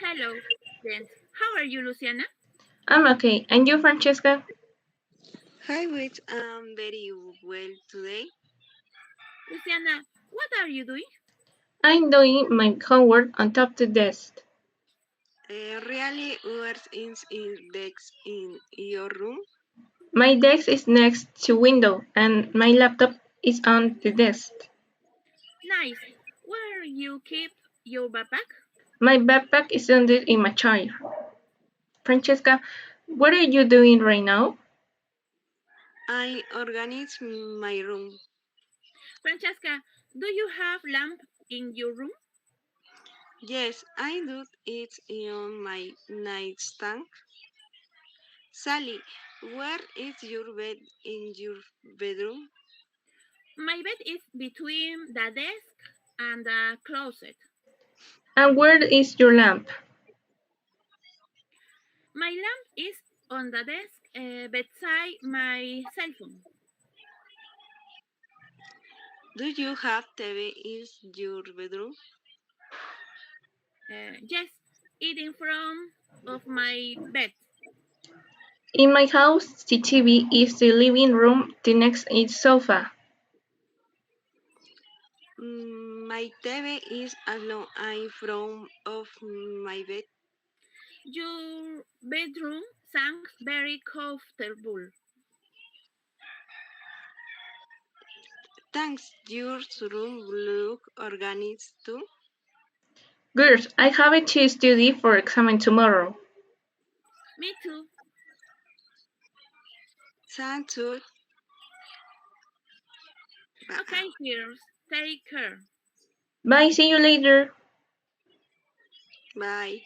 Hello, friends. How are you, Luciana? I'm okay. And you, Francesca? Hi, which I'm very well today. Luciana, what are you doing? I'm doing my homework on top of the desk. Really, yours is in desk in your room. My desk is next to window and my laptop is on the desk. Nice. Where you keep your backpack? My backpack is under in my chair. Francesca, what are you doing right now? I organize my room. Francesca, do you have lamp in your room? Yes, I do it on my nightstand. Sally, where is your bed in your bedroom? My bed is between the desk and the closet. And where is your lamp? My lamp is on the desk beside my cell phone. Do you have TV in your bedroom? Yes, it in front of my bed. In my house, the TV is the living room, the next is sofa. My TV is alone in front of my bed. Your bedroom sounds very comfortable. Thanks, your room look organized too. Girls, I have to study for exam tomorrow. Me too. Thanks, you. Okay, girls, take care. Bye, see you later. Bye.